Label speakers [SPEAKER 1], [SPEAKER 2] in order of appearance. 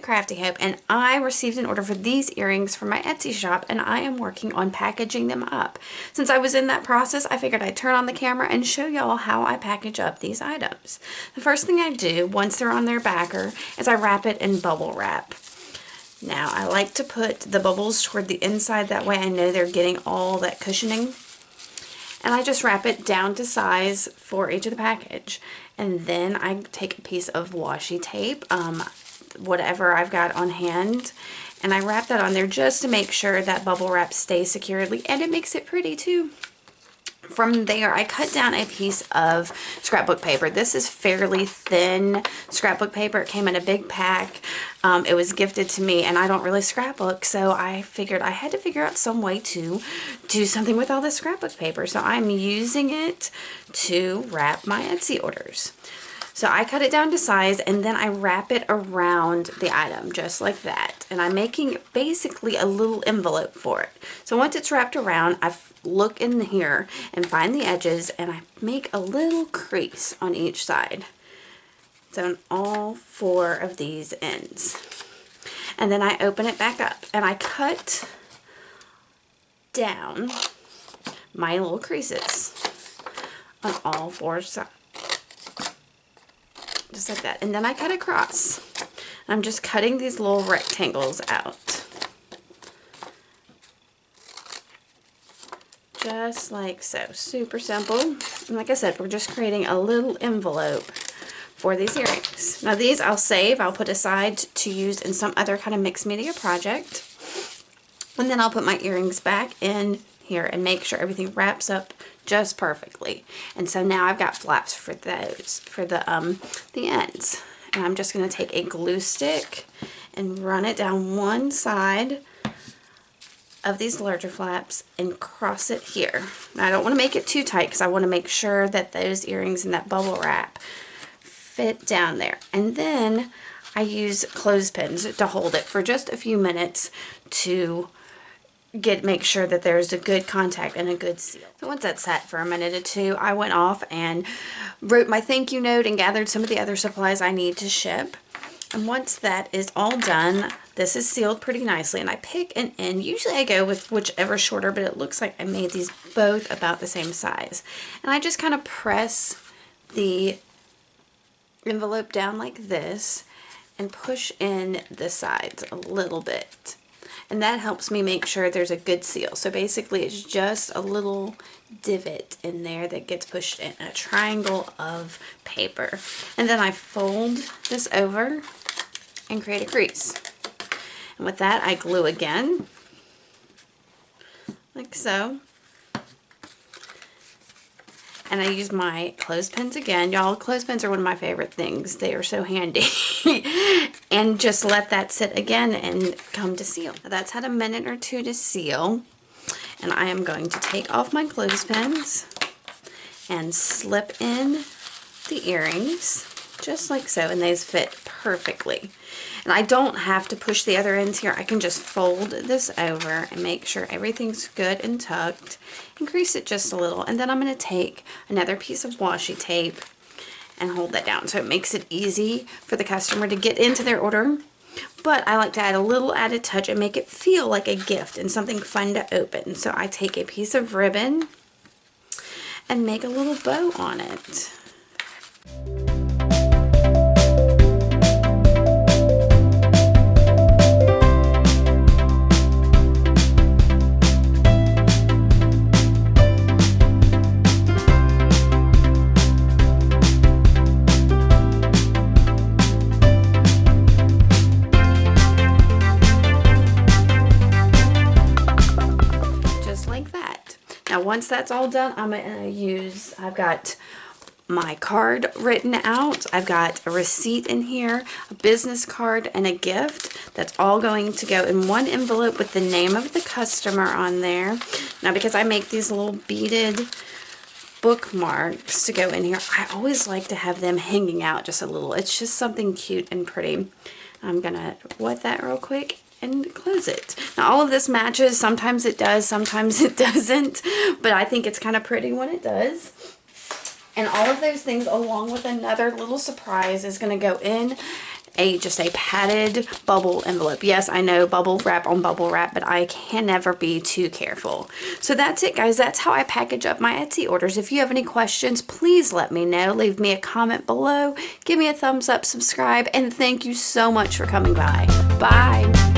[SPEAKER 1] Crafty Hope, and I received an order for these earrings from my Etsy shop, and I am working on packaging them up. Since I was in that process, I figured I'd turn on the camera and show y'all how I package up these items. The first thing I do, once they're on their backer, is I wrap it in bubble wrap. Now, I like to put the bubbles toward the inside, that way I know they're getting all that cushioning. And I just wrap it down to size for each of the package. And then I take a piece of washi tape, whatever I've got on hand, and I wrap that on there just to make sure that bubble wrap stays securely, and it makes it pretty too. From there, I cut down a piece of scrapbook paper. This is fairly thin scrapbook paper. It came in a big pack. It was gifted to me, and I don't really scrapbook, so I figured I had to figure out some way to do something with all this scrapbook paper. So I'm using it to wrap my Etsy orders. So I cut it down to size, and then I wrap it around the item just like that. And I'm making basically a little envelope for it. So once it's wrapped around, I look in here and find the edges, and I make a little crease on each side. So on all 4 of these ends. And then I open it back up, and I cut down my little creases on all 4 sides. Just like that. And then I cut across. I'm just cutting these little rectangles out. Just like so. Super simple. And like I said, we're just creating a little envelope for these earrings. Now these I'll save. I'll put aside to use in some other kind of mixed media project. And then I'll put my earrings back in here and make sure everything wraps up just perfectly. And so now I've got flaps for those, for the ends. And I'm just going to take a glue stick and run it down one side of these larger flaps and cross it here. Now I don't want to make it too tight because I want to make sure that those earrings and that bubble wrap fit down there. And then I use clothespins to hold it for just a few minutes to make sure that there's a good contact and a good seal. So once that's sat for a minute or two, I went off and wrote my thank you note and gathered some of the other supplies I need to ship. And once that is all done, this is sealed pretty nicely, and I pick an end. Usually I go with whichever's shorter, but it looks like I made these both about the same size. And I just kind of press the envelope down like this and push in the sides a little bit. And that helps me make sure there's a good seal. So basically it's just a little divot in there that gets pushed in, a triangle of paper. And then I fold this over and create a crease. And with that I glue again, like so. And I use my clothespins again. Y'all, clothespins are one of my favorite things. They are so handy. And just let that sit again and come to seal. Now that's had a minute or two to seal. And I am going to take off my clothespins and slip in the earrings, just like so. And these fit perfectly. And I don't have to push the other ends here. I can just fold this over and make sure everything's good and tucked. Increase it just a little. And then I'm going to take another piece of washi tape and hold that down. So it makes it easy for the customer to get into their order. But I like to add a little added touch and make it feel like a gift and something fun to open. So I take a piece of ribbon and make a little bow on it. Once that's all done, I'm going to use, I've got my card written out. I've got a receipt in here, a business card, and a gift. That's all going to go in one envelope with the name of the customer on there. Now, because I make these little beaded bookmarks to go in here, I always like to have them hanging out just a little. It's just something cute and pretty. I'm going to wet that real quick and close it. Now all of this matches. Sometimes it does, sometimes it doesn't, but I think it's kind of pretty when it does. And all of those things, along with another little surprise, is going to go in just a padded bubble envelope. Yes, I know, bubble wrap on bubble wrap, but I can never be too careful. So that's it, guys. That's how I package up my Etsy orders. If you have any questions, please let me know. Leave me a comment below. Give me a thumbs up, subscribe, and thank you so much for coming by. Bye.